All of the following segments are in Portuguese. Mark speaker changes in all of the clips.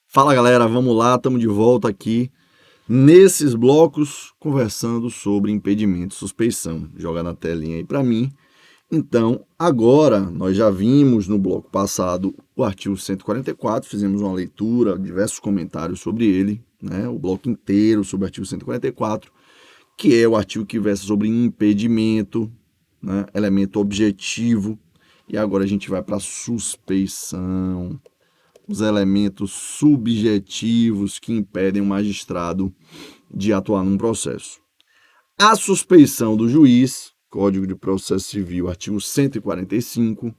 Speaker 1: Fala galera, vamos lá, estamos de volta aqui nesses blocos conversando sobre impedimento e suspeição. Joga na telinha aí para mim. Então, agora nós já vimos no bloco passado o artigo 144, fizemos uma leitura, diversos comentários sobre ele, né? O bloco inteiro sobre o artigo 144, que é o artigo que versa sobre impedimento, né? Elemento objetivo. E agora a gente vai para a suspeição, os elementos subjetivos que impedem o magistrado de atuar num processo. A suspeição do juiz, Código de Processo Civil, artigo 145,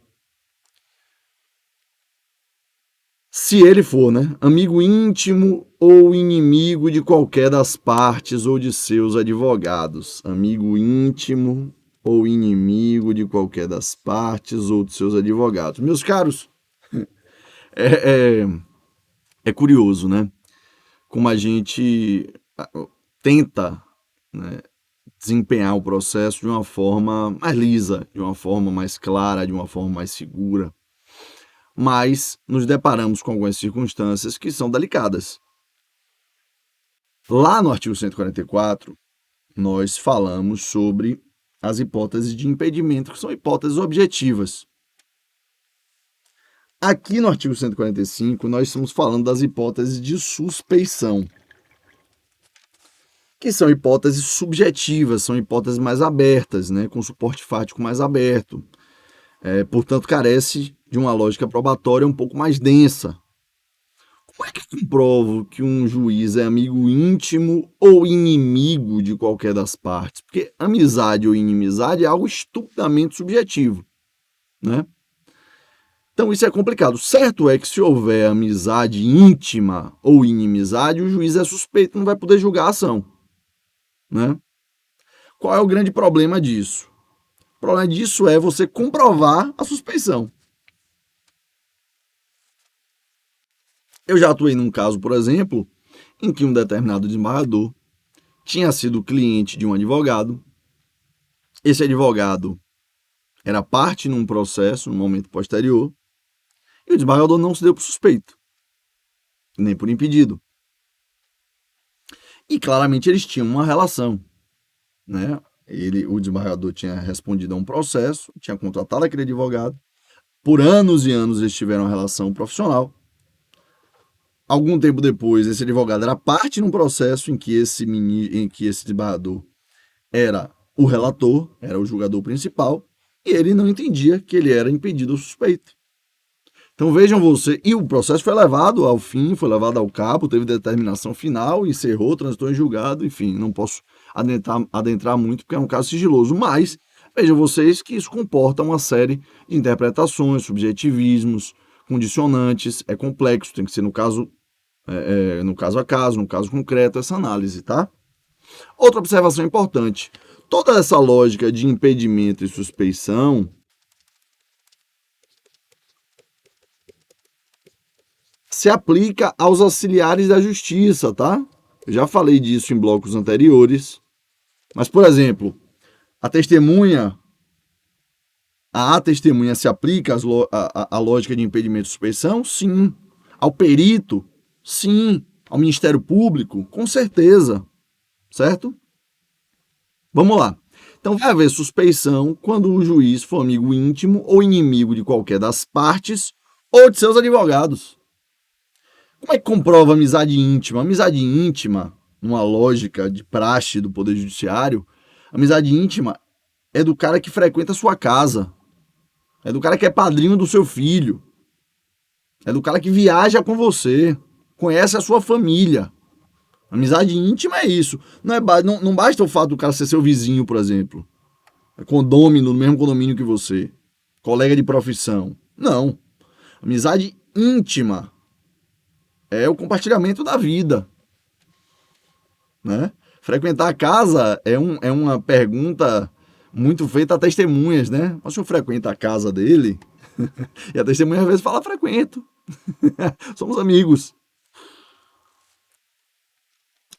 Speaker 1: se ele for, amigo íntimo ou inimigo de qualquer das partes ou de seus advogados. Amigo íntimo ou inimigo de qualquer das partes ou de seus advogados. Meus caros, é curioso, né? Como a gente tenta, né, desempenhar o processo de uma forma mais lisa, de uma forma mais clara, de uma forma mais segura. Mas nos deparamos com algumas circunstâncias que são delicadas. Lá no artigo 144, nós falamos sobre as hipóteses de impedimento, que são hipóteses objetivas. Aqui no artigo 145, nós estamos falando das hipóteses de suspeição, que são hipóteses subjetivas, são hipóteses mais abertas, né, com suporte fático mais aberto. Portanto, carece de uma lógica probatória um pouco mais densa. Como é que eu comprovo que um juiz é amigo íntimo ou inimigo de qualquer das partes? Porque amizade ou inimizade é algo estupidamente subjetivo, né? Então isso é complicado. Certo é que se houver amizade íntima ou inimizade, o juiz é suspeito, não vai poder julgar a ação, né? Qual é o grande problema disso? O problema disso é você comprovar a suspeição. Eu já atuei num caso, por exemplo, em que um determinado desembargador tinha sido cliente de um advogado. Esse advogado era parte num processo, no momento posterior, e o desembargador não se deu por suspeito, nem por impedido. E claramente eles tinham uma relação, né? O desembargador tinha respondido a um processo, tinha contratado aquele advogado, por anos e anos eles tiveram uma relação profissional. Algum tempo depois, esse advogado era parte num processo em que esse desembargador era o relator, era o julgador principal, e ele não entendia que ele era impedido ou suspeito. Então vejam você, e o processo foi levado ao fim, foi levado ao cabo, teve determinação final, encerrou, transitou em julgado, enfim, não posso adentrar muito porque é um caso sigiloso, mas vejam vocês que isso comporta uma série de interpretações, subjetivismos, condicionantes, é complexo, tem que ser no caso a caso, no caso concreto, essa análise, tá? Outra observação importante, toda essa lógica de impedimento e suspeição se aplica aos auxiliares da justiça, tá? Eu já falei disso em blocos anteriores. Mas, por exemplo, a testemunha se aplica à lógica de impedimento e suspeição? Sim. Ao perito? Sim. Ao Ministério Público? Com certeza. Certo? Vamos lá. Então, vai haver suspeição quando o juiz for amigo íntimo ou inimigo de qualquer das partes ou de seus advogados. Como é que comprova amizade íntima? Amizade íntima, numa lógica de praxe do Poder Judiciário, amizade íntima é do cara que frequenta a sua casa, é do cara que é padrinho do seu filho, é do cara que viaja com você, conhece a sua família. Amizade íntima é isso. Não basta o fato do cara ser seu vizinho, por exemplo, é condômino, no mesmo condomínio que você, colega de profissão. Não. Amizade íntima é o compartilhamento da vida, né? Frequentar a casa é uma pergunta muito feita a testemunhas, né? O senhor frequenta a casa dele? E a testemunha às vezes fala, frequento. Somos amigos.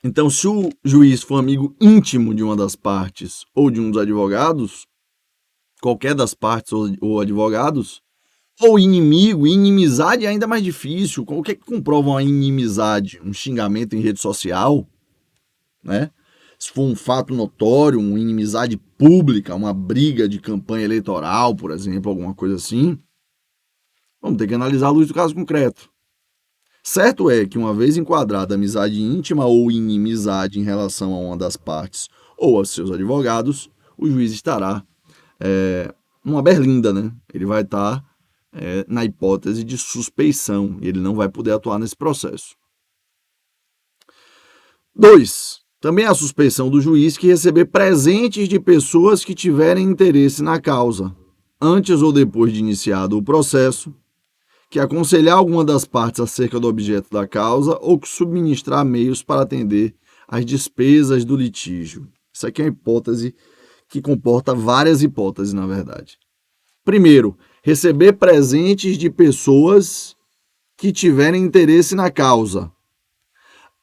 Speaker 1: Então, se o juiz for amigo íntimo de uma das partes ou de um dos advogados, qualquer das partes ou advogados, ou inimigo, inimizade é ainda mais difícil. O que é que comprova uma inimizade? Um xingamento em rede social, né? Se for um fato notório, uma inimizade pública, uma briga de campanha eleitoral, por exemplo, alguma coisa assim, vamos ter que analisar a luz do caso concreto. Certo é que, uma vez enquadrada amizade íntima ou inimizade em relação a uma das partes ou aos seus advogados, o juiz estará numa berlinda, né? Ele vai estar na hipótese de suspeição, e ele não vai poder atuar nesse processo. 2. Também a suspeição do juiz que receber presentes de pessoas que tiverem interesse na causa, antes ou depois de iniciado o processo, que aconselhar alguma das partes acerca do objeto da causa ou que subministrar meios para atender às despesas do litígio. Isso aqui é uma hipótese que comporta várias hipóteses, na verdade. Primeiro, receber presentes de pessoas que tiverem interesse na causa,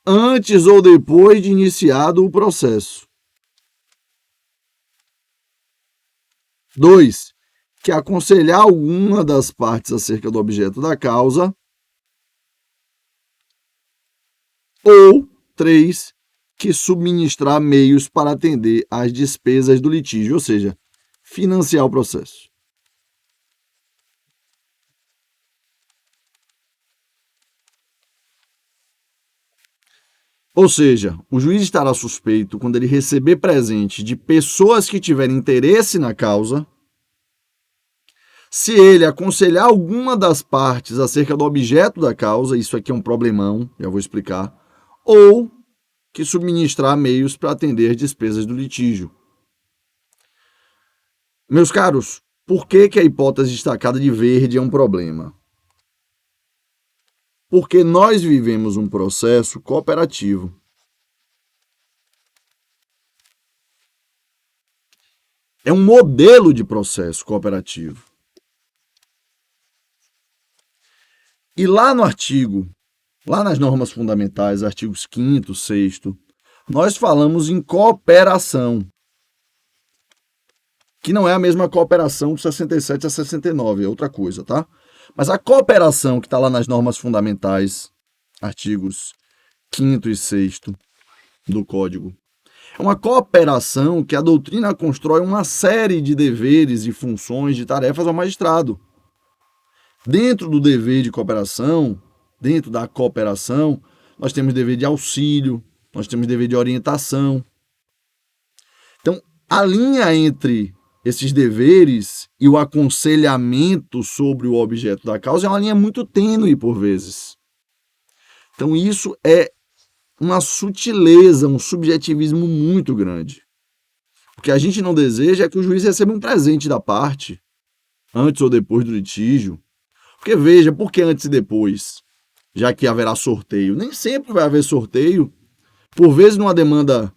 Speaker 1: antes ou depois de iniciado o processo. 2. Que aconselhar alguma das partes acerca do objeto da causa. Ou 3. Que subministrar meios para atender às despesas do litígio, ou seja, financiar o processo. Ou seja, o juiz estará suspeito quando ele receber presente de pessoas que tiverem interesse na causa, se ele aconselhar alguma das partes acerca do objeto da causa, isso aqui é um problemão, já vou explicar, ou que subministrar meios para atender as despesas do litígio. Meus caros, por que a hipótese destacada de verde é um problema? Porque nós vivemos um processo cooperativo. É um modelo de processo cooperativo. E lá no artigo, lá nas normas fundamentais, artigos 5º, 6º, nós falamos em cooperação, que não é a mesma cooperação do 67 a 69, é outra coisa, tá? Mas a cooperação que está lá nas normas fundamentais, artigos 5º e 6º do Código, é uma cooperação que a doutrina constrói uma série de deveres e funções de tarefas ao magistrado. Dentro do dever de cooperação, dentro da cooperação, nós temos dever de auxílio, nós temos dever de orientação. Então, a linha entre esses deveres e o aconselhamento sobre o objeto da causa é uma linha muito tênue por vezes. Então, isso é uma sutileza, um subjetivismo muito grande. O que a gente não deseja é que o juiz receba um presente da parte, antes ou depois do litígio. Porque veja, por que antes e depois? Já que haverá sorteio. Nem sempre vai haver sorteio. Por vezes, numa demanda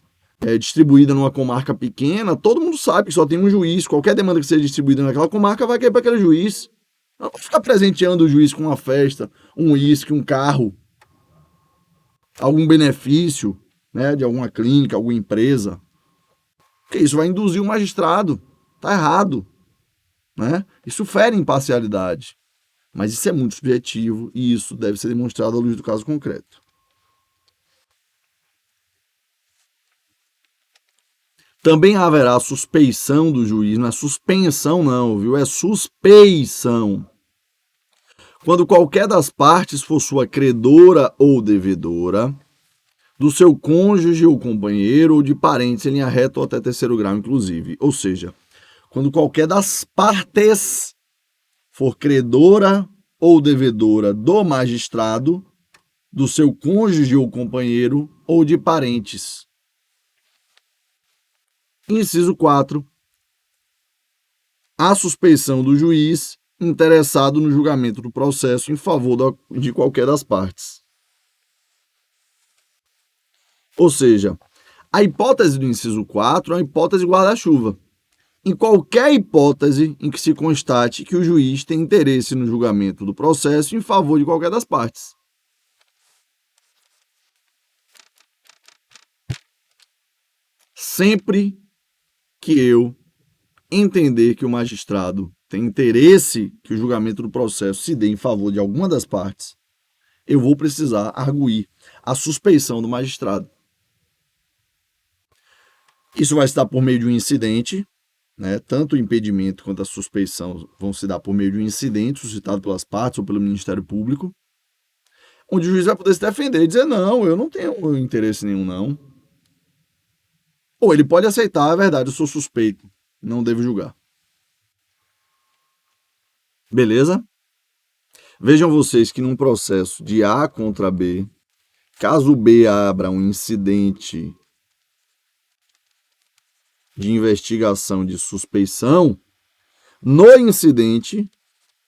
Speaker 1: distribuída numa comarca pequena, todo mundo sabe que só tem um juiz. Qualquer demanda que seja distribuída naquela comarca vai cair para aquele juiz. Não vai ficar presenteando o juiz com uma festa, um uísque, um carro, algum benefício, né, de alguma clínica, alguma empresa. Porque isso vai induzir o magistrado. Está errado. Né? Isso fere imparcialidade. Mas isso é muito subjetivo e isso deve ser demonstrado à luz do caso concreto. Também haverá suspeição do juiz, não é suspensão não, viu? É suspeição. Quando qualquer das partes for sua credora ou devedora, do seu cônjuge ou companheiro ou de parentes em linha reta ou até terceiro grau, inclusive. Ou seja, quando qualquer das partes for credora ou devedora do magistrado, do seu cônjuge ou companheiro ou de parentes. Inciso 4. A suspeição do juiz interessado no julgamento do processo em favor de qualquer das partes. Ou seja, a hipótese do inciso 4 é uma hipótese guarda-chuva. Em qualquer hipótese em que se constate que o juiz tem interesse no julgamento do processo em favor de qualquer das partes. Sempre que eu entender que o magistrado tem interesse que o julgamento do processo se dê em favor de alguma das partes, eu vou precisar arguir a suspeição do magistrado. Isso vai se dar por meio de um incidente, né? Tanto o impedimento quanto a suspeição vão se dar por meio de um incidente suscitado pelas partes ou pelo Ministério Público, onde o juiz vai poder se defender e dizer, não, eu não tenho interesse nenhum, não. Ou ele pode aceitar, é verdade, eu sou suspeito, não devo julgar. Beleza? Vejam vocês que num processo de A contra B, caso B abra um incidente de investigação de suspeição, no incidente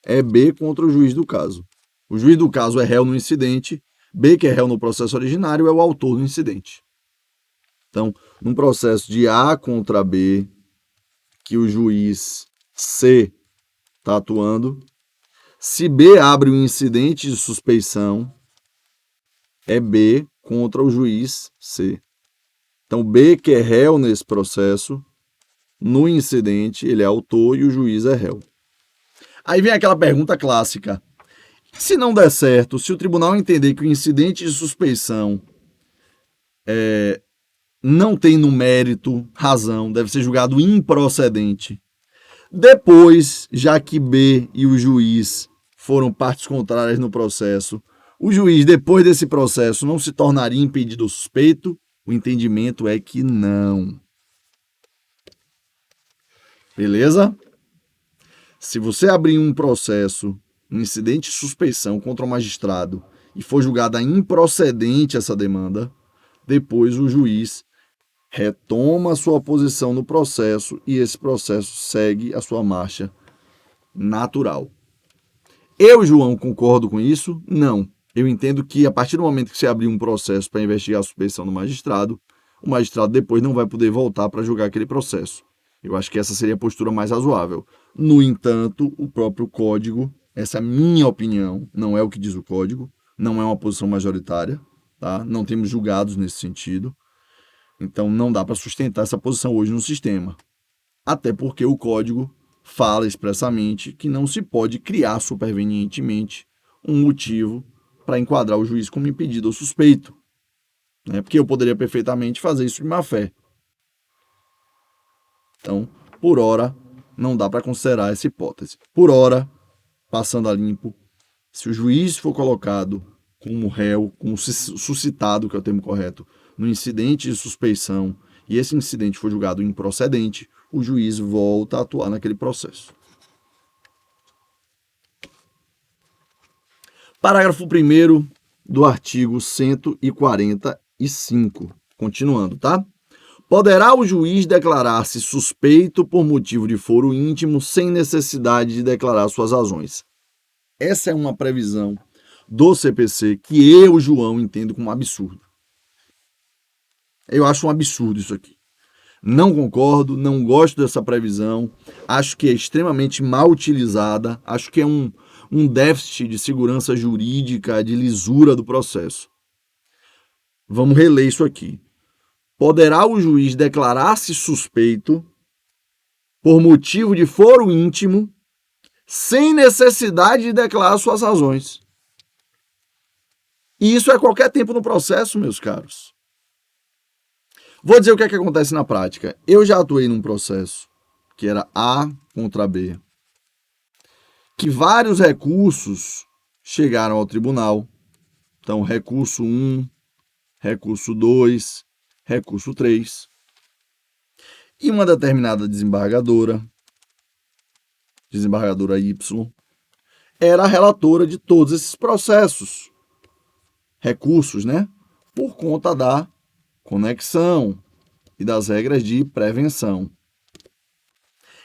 Speaker 1: é B contra o juiz do caso. O juiz do caso é réu no incidente, B, que é réu no processo originário, é o autor do incidente. Então, num processo de A contra B, que o juiz C está atuando, se B abre um incidente de suspeição, é B contra o juiz C. Então, B, que é réu nesse processo, no incidente, ele é autor e o juiz é réu. Aí vem aquela pergunta clássica. Se não der certo, se o tribunal entender que o incidente de suspeição não tem no mérito razão, deve ser julgado improcedente, depois, já que B e o juiz foram partes contrárias no processo, o juiz, depois desse processo, não se tornaria impedido ou suspeito? O entendimento é que não. Beleza? Se você abrir um processo, um incidente de suspeição contra o magistrado e for julgada improcedente essa demanda, depois o juiz retoma a sua posição no processo e esse processo segue a sua marcha natural. Eu, João, concordo com isso? Não. Eu entendo que a partir do momento que você abrir um processo para investigar a suspeição do magistrado, o magistrado depois não vai poder voltar para julgar aquele processo. Eu acho que essa seria a postura mais razoável. No entanto, o próprio código, essa é a minha opinião, não é o que diz o código, não é uma posição majoritária, tá? Não temos julgados nesse sentido. Então não dá para sustentar essa posição hoje no sistema. Até porque o código fala expressamente que não se pode criar supervenientemente um motivo para enquadrar o juiz como impedido ou suspeito. Né? Porque eu poderia perfeitamente fazer isso de má fé. Então, por hora, não dá para considerar essa hipótese. Por hora, passando a limpo, se o juiz for colocado como réu, como suscitado, que é o termo correto, no incidente de suspeição, e esse incidente for julgado improcedente, o juiz volta a atuar naquele processo. Parágrafo 1º do artigo 145. Continuando, tá? Poderá o juiz declarar-se suspeito por motivo de foro íntimo sem necessidade de declarar suas razões. Essa é uma previsão do CPC que eu, João, entendo como um absurdo. Eu acho um absurdo isso aqui. Não concordo, não gosto dessa previsão, acho que é extremamente mal utilizada, acho que é um déficit de segurança jurídica, de lisura do processo. Vamos reler isso aqui. Poderá o juiz declarar-se suspeito por motivo de foro íntimo, sem necessidade de declarar suas razões. E isso é qualquer tempo no processo, meus caros. Vou dizer o que é que acontece na prática. Eu já atuei num processo que era A contra B, que vários recursos chegaram ao tribunal. Então, recurso 1, recurso 2, recurso 3. E uma determinada desembargadora Y, era a relatora de todos esses recursos, né? Por conta da conexão e das regras de prevenção.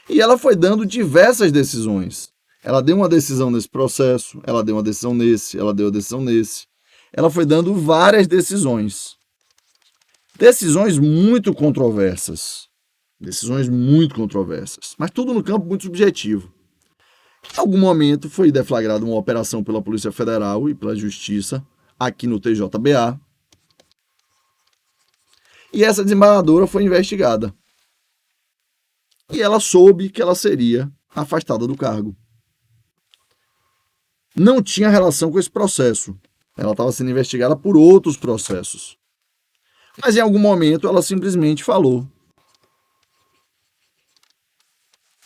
Speaker 1: E ela foi dando diversas decisões. Ela deu uma decisão nesse processo, ela deu uma decisão nesse, ela deu uma decisão nesse. Ela foi dando várias decisões. Decisões muito controversas. Mas tudo no campo muito subjetivo. Em algum momento foi deflagrada uma operação pela Polícia Federal e pela Justiça aqui no TJBA. E essa desembargadora foi investigada. E ela soube que ela seria afastada do cargo. Não tinha relação com esse processo. Ela estava sendo investigada por outros processos. Mas em algum momento ela simplesmente falou: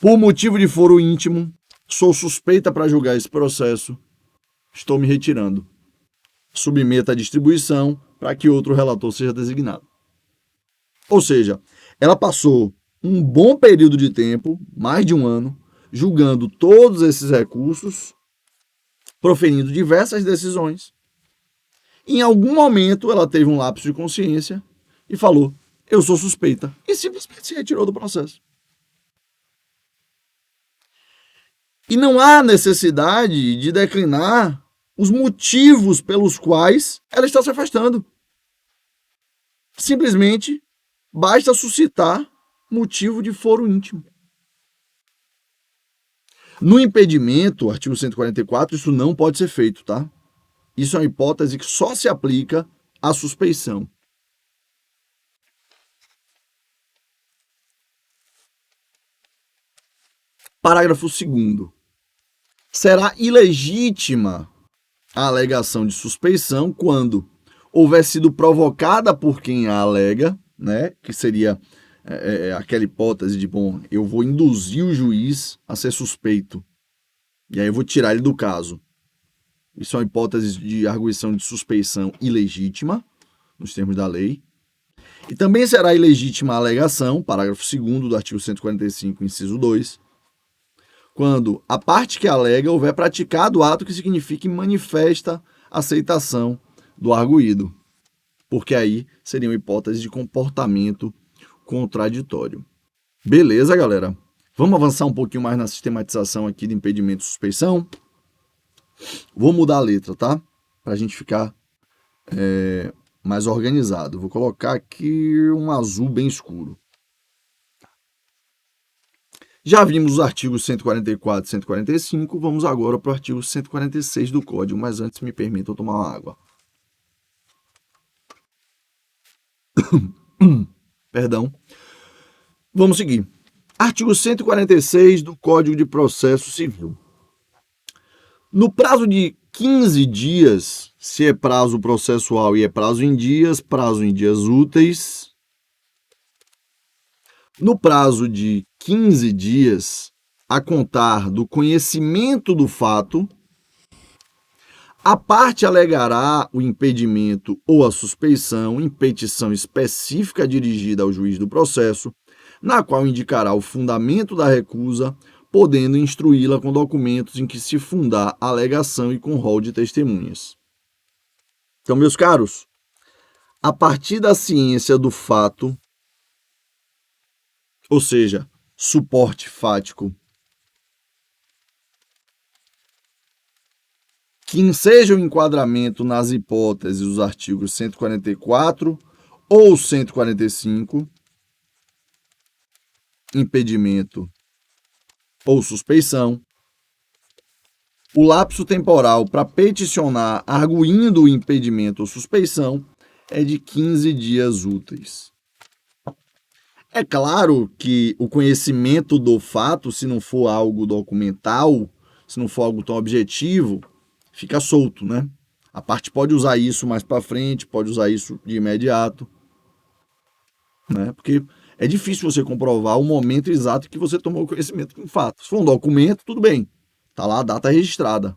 Speaker 1: por motivo de foro íntimo, sou suspeita para julgar esse processo, estou me retirando. Submeta a distribuição para que outro relator seja designado. Ou seja, ela passou um bom período de tempo, mais de um ano, julgando todos esses recursos, proferindo diversas decisões. Em algum momento ela teve um lapso de consciência e falou: eu sou suspeita, e simplesmente se retirou do processo. E não há necessidade de declinar os motivos pelos quais ela está se afastando. Simplesmente basta suscitar motivo de foro íntimo. No impedimento, artigo 144, isso não pode ser feito, tá? Isso é uma hipótese que só se aplica à suspeição. Parágrafo 2º. Será ilegítima a alegação de suspeição quando houver sido provocada por quem a alega, né, que seria aquela hipótese de, bom, eu vou induzir o juiz a ser suspeito, e aí eu vou tirar ele do caso. Isso é uma hipótese de arguição de suspeição ilegítima, nos termos da lei. E também será ilegítima a alegação, parágrafo 2º do artigo 145, inciso 2, quando a parte que alega houver praticado ato que signifique manifesta aceitação do arguído, porque aí seria uma hipótese de comportamento contraditório. Beleza, galera? Vamos avançar um pouquinho mais na sistematização aqui de impedimento e suspeição? Vou mudar a letra, tá? Para a gente ficar mais organizado. Vou colocar aqui um azul bem escuro. Já vimos os artigos 144 e 145, vamos agora para o artigo 146 do Código, mas antes me permitam tomar uma água. Perdão. Vamos seguir. Artigo 146 do Código de Processo Civil. No prazo de 15 dias, se é prazo processual e é prazo em dias úteis. No prazo de 15 dias, a contar do conhecimento do fato, a parte alegará o impedimento ou a suspeição em petição específica dirigida ao juiz do processo, na qual indicará o fundamento da recusa, podendo instruí-la com documentos em que se fundar a alegação e com rol de testemunhas. Então, meus caros, a partir da ciência do fato, ou seja, suporte fático, que enseja o enquadramento nas hipóteses dos artigos 144 ou 145, impedimento ou suspeição, o lapso temporal para peticionar arguindo o impedimento ou suspeição é de 15 dias úteis. É claro que o conhecimento do fato, se não for algo documental, se não for algo tão objetivo, fica solto, né? A parte pode usar isso mais para frente, pode usar isso de imediato, né? Porque é difícil você comprovar o momento exato que você tomou conhecimento de um fato. Se for um documento, tudo bem, tá lá a data registrada.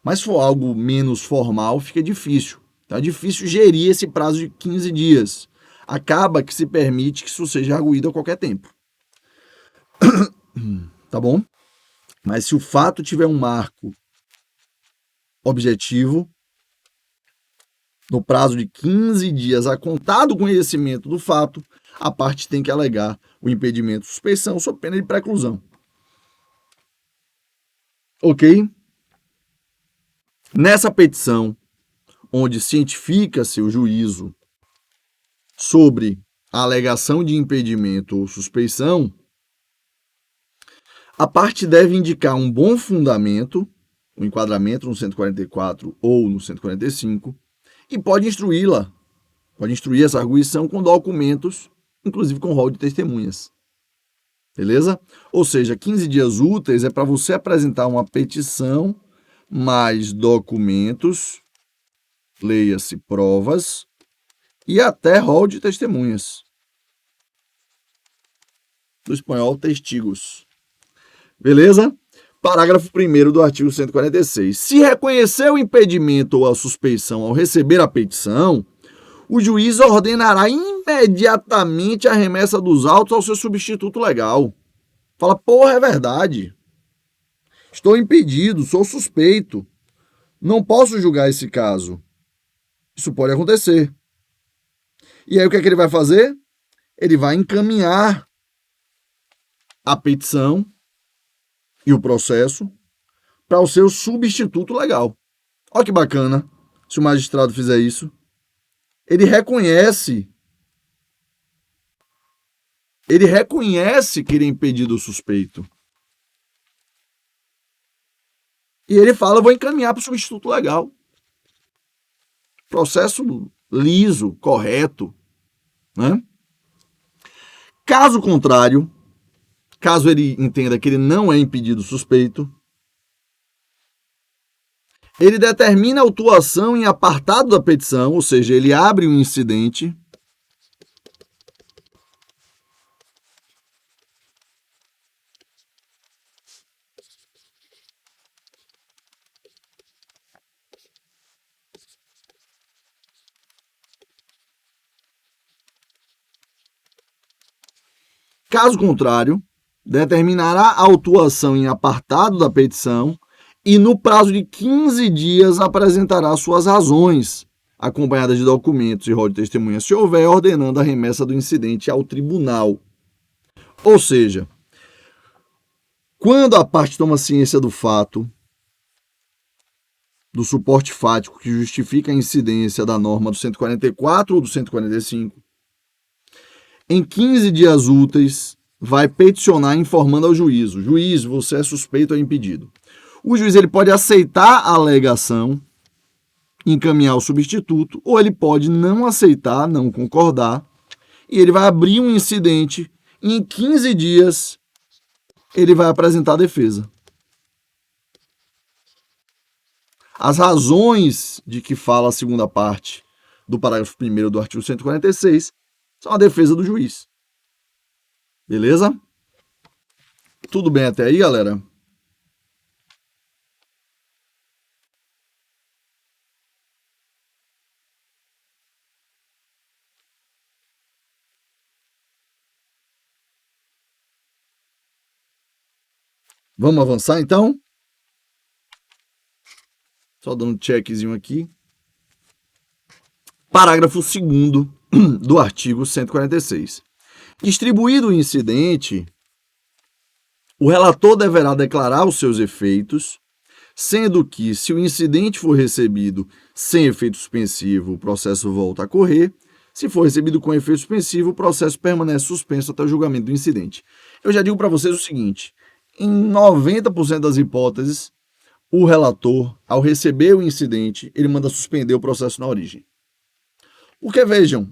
Speaker 1: Mas se for algo menos formal, fica difícil. Então é difícil gerir esse prazo de 15 dias. Acaba que se permite que isso seja arguído a qualquer tempo. Tá bom? Mas se o fato tiver um marco objetivo, no prazo de 15 dias a contar do conhecimento do fato, a parte tem que alegar o impedimento de suspeição sob pena de preclusão. Ok? Nessa petição, onde cientifica-se o juízo sobre a alegação de impedimento ou suspeição, a parte deve indicar um bom fundamento, o enquadramento no 144 ou no 145, e pode instruí-la Pode instruir essa arguição com documentos, inclusive com rol de testemunhas. Beleza? Ou seja, 15 dias úteis é para você apresentar uma petição, mais documentos, leia-se provas, e até rol de testemunhas. Do espanhol, testigos. Beleza? Parágrafo 1º do artigo 146. Se reconhecer o impedimento ou a suspeição ao receber a petição, o juiz ordenará imediatamente a remessa dos autos ao seu substituto legal. Fala, porra, é verdade. Estou impedido, sou suspeito. Não posso julgar esse caso. Isso pode acontecer. E aí o que é que ele vai fazer? Ele vai encaminhar a petição e o processo para o seu substituto legal. Olha que bacana se o magistrado fizer isso. Ele reconhece que ele é impedido ou suspeito. E ele fala, vou encaminhar para o substituto legal. Processo liso, correto. Né? Caso contrário, caso ele entenda que ele não é impedido ou suspeito, ele determina a autuação em apartado da petição, ou seja, ele abre um incidente caso contrário, determinará a autuação em apartado da petição e no prazo de 15 dias apresentará suas razões, acompanhadas de documentos e rol de testemunha, se houver, ordenando a remessa do incidente ao tribunal. Ou seja, quando a parte toma ciência do fato, do suporte fático que justifica a incidência da norma do 144 ou do 145, em 15 dias úteis, vai peticionar informando ao juízo. Juiz, você é suspeito ou impedido. O juiz ele pode aceitar a alegação, encaminhar o substituto, ou ele pode não aceitar, não concordar, e ele vai abrir um incidente e em 15 dias ele vai apresentar a defesa. As razões de que fala a segunda parte do parágrafo 1º do artigo 146 são a defesa do juiz. Beleza? Tudo bem até aí, galera? Vamos avançar, então? Só dando um checkzinho aqui. Parágrafo 2º do artigo 146. Distribuído o incidente, o relator deverá declarar os seus efeitos, sendo que, se o incidente for recebido sem efeito suspensivo, o processo volta a correr. Se for recebido com efeito suspensivo, o processo permanece suspenso até o julgamento do incidente. Eu já digo para vocês o seguinte, em 90% das hipóteses, o relator, ao receber o incidente, ele manda suspender o processo na origem. Porque, vejam,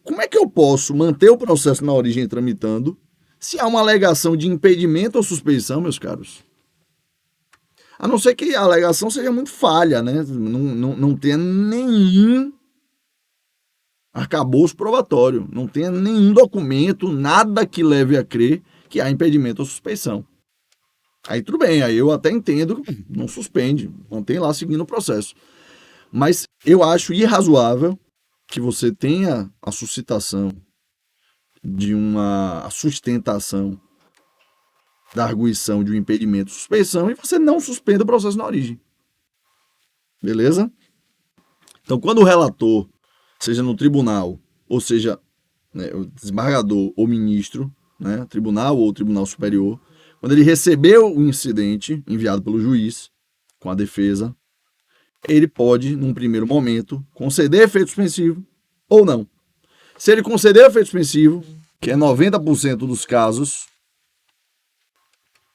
Speaker 1: como é que eu posso manter o processo na origem tramitando se há uma alegação de impedimento ou suspeição, meus caros? A não ser que a alegação seja muito falha, né? Não tenha nenhum arcabouço probatório, não tenha nenhum documento, nada que leve a crer que há impedimento ou suspeição. Aí tudo bem, aí eu até entendo, não suspende, mantém lá seguindo o processo. Mas eu acho irrazoável que você tenha a suscitação de uma sustentação da arguição de um impedimento ou suspeição e você não suspenda o processo na origem. Beleza? Então, quando o relator, seja no tribunal, ou seja, né, o desembargador ou ministro, né, tribunal ou tribunal superior, quando ele recebeu o incidente enviado pelo juiz com a defesa, ele pode, num primeiro momento, conceder efeito suspensivo ou não. Se ele conceder efeito suspensivo, que é 90% dos casos,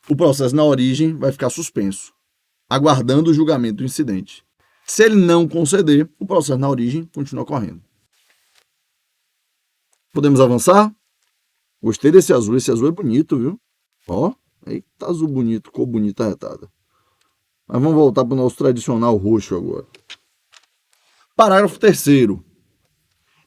Speaker 1: o processo na origem vai ficar suspenso, aguardando o julgamento do incidente. Se ele não conceder, o processo na origem continua correndo. Podemos avançar? Gostei desse azul é bonito, viu? Ó, eita azul bonito, cor bonita retada. Mas vamos voltar para o nosso tradicional roxo agora. Parágrafo 3º.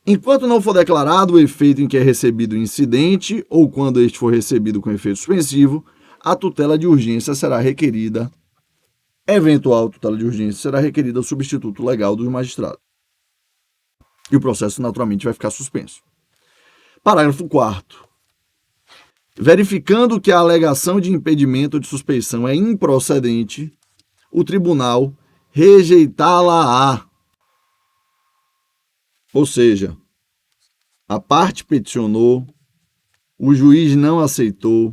Speaker 1: Enquanto não for declarado o efeito em que é recebido o incidente ou quando este for recebido com efeito suspensivo, a tutela de urgência será requerida. Eventual tutela de urgência será requerida ao substituto legal do magistrado. E o processo naturalmente vai ficar suspenso. Parágrafo 4º. Verificando que a alegação de impedimento ou de suspeição é improcedente, o tribunal rejeitá-la-á. Ou seja, a parte peticionou, o juiz não aceitou,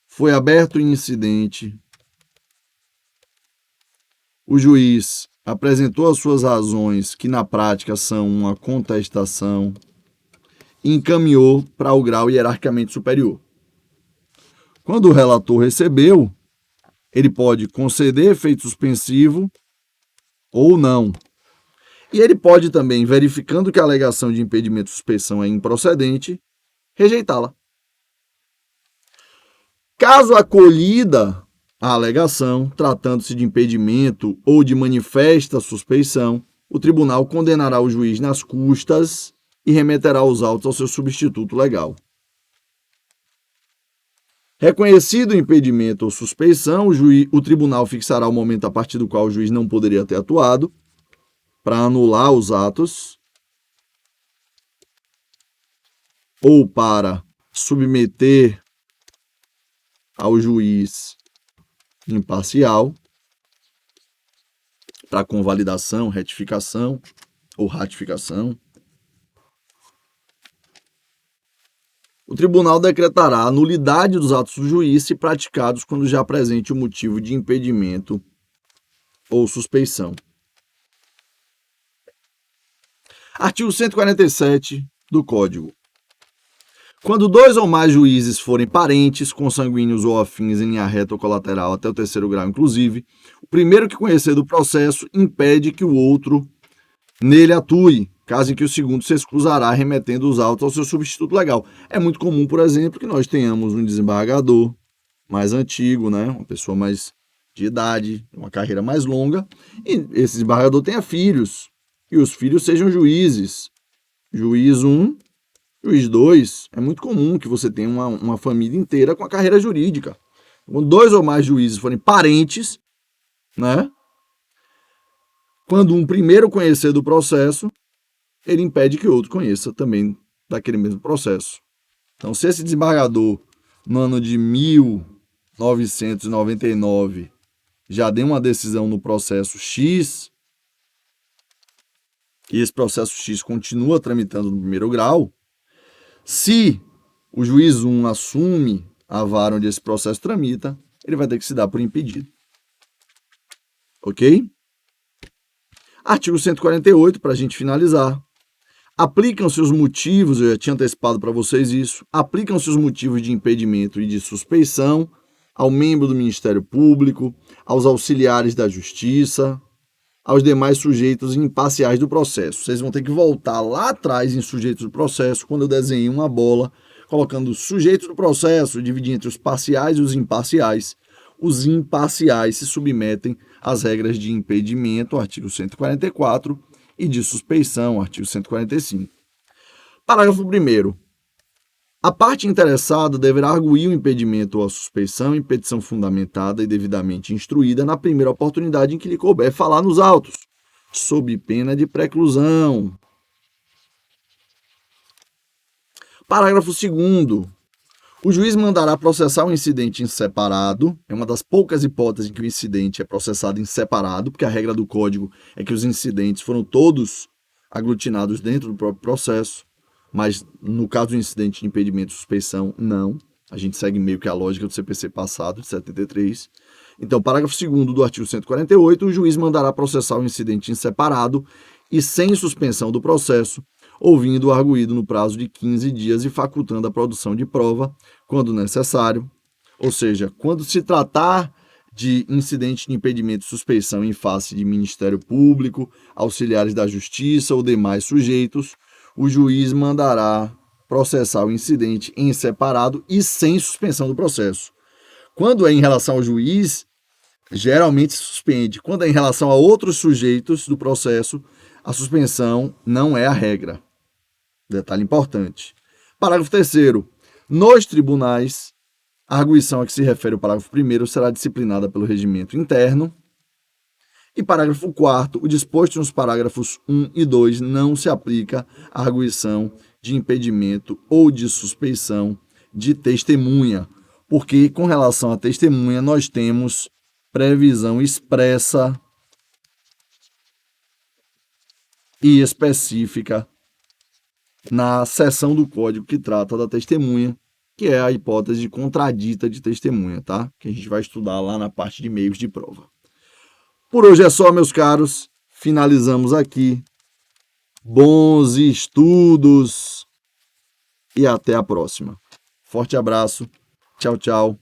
Speaker 1: foi aberto o incidente, o juiz apresentou as suas razões, que na prática são uma contestação, e encaminhou para o grau hierarquicamente superior. Quando o relator recebeu, ele pode conceder efeito suspensivo ou não. E ele pode também, verificando que a alegação de impedimento ou suspeição é improcedente, rejeitá-la. Caso acolhida a alegação, tratando-se de impedimento ou de manifesta suspeição, o tribunal condenará o juiz nas custas e remeterá os autos ao seu substituto legal. Reconhecido o impedimento ou suspeição, o tribunal fixará o momento a partir do qual o juiz não poderia ter atuado para anular os atos ou para submeter ao juiz imparcial para convalidação, retificação ou ratificação. O tribunal decretará a nulidade dos atos do juiz se praticados quando já presente o motivo de impedimento ou suspeição. Artigo 147 do Código. Quando 2 ou mais juízes forem parentes, consanguíneos ou afins em linha reta ou colateral até o 3º grau inclusive, o primeiro que conhecer do processo impede que o outro nele atue, caso em que o segundo se excusará remetendo os autos ao seu substituto legal. É muito comum, por exemplo, que nós tenhamos um desembargador mais antigo, né? Uma pessoa mais de idade, uma carreira mais longa, e esse desembargador tenha filhos, e os filhos sejam juízes. Juiz 1, juiz 2, é muito comum que você tenha uma família inteira com a carreira jurídica. Quando 2 ou mais juízes forem parentes, né? Quando um primeiro conhecer do processo, ele impede que o outro conheça também daquele mesmo processo. Então, se esse desembargador, no ano de 1999, já deu uma decisão no processo X, e esse processo X continua tramitando no primeiro grau, se o juiz 1 assume a vara onde esse processo tramita, ele vai ter que se dar por impedido. Ok? Artigo 148, para a gente finalizar. Aplicam-se os motivos, eu já tinha antecipado para vocês isso, aplicam-se os motivos de impedimento e de suspeição ao membro do Ministério Público, aos auxiliares da Justiça, aos demais sujeitos imparciais do processo. Vocês vão ter que voltar lá atrás em sujeitos do processo, quando eu desenhei uma bola, colocando os sujeitos do processo, dividindo entre os parciais e os imparciais. Os imparciais se submetem às regras de impedimento, artigo 144, e de suspeição, artigo 145. Parágrafo 1º. A parte interessada deverá arguir o impedimento ou a suspeição em petição fundamentada e devidamente instruída na primeira oportunidade em que lhe couber falar nos autos, sob pena de preclusão. Parágrafo 2º. O juiz mandará processar o incidente em separado. É uma das poucas hipóteses em que o incidente é processado em separado, porque a regra do Código é que os incidentes foram todos aglutinados dentro do próprio processo. Mas no caso do incidente de impedimento e suspeição, não. A gente segue meio que a lógica do CPC passado, de 73. Então, parágrafo 2º do artigo 148, o juiz mandará processar o incidente em separado e sem suspensão do processo, ouvindo o arguido no prazo de 15 dias e facultando a produção de prova, quando necessário. Ou seja, quando se tratar de incidente de impedimento e suspeição em face de Ministério Público, auxiliares da Justiça ou demais sujeitos, o juiz mandará processar o incidente em separado e sem suspensão do processo. Quando é em relação ao juiz, geralmente se suspende. Quando é em relação a outros sujeitos do processo, a suspensão não é a regra. Detalhe importante. Parágrafo 3º. Nos tribunais, a arguição a que se refere o parágrafo 1º será disciplinada pelo regimento interno. E parágrafo 4º. O disposto nos parágrafos 1 e 2 não se aplica à arguição de impedimento ou de suspeição de testemunha, porque com relação à testemunha nós temos previsão expressa e específica na seção do Código que trata da testemunha, que é a hipótese contradita de testemunha, tá? Que a gente vai estudar lá na parte de meios de prova. Por hoje é só, meus caros. Finalizamos aqui. Bons estudos e até a próxima. Forte abraço. Tchau, tchau.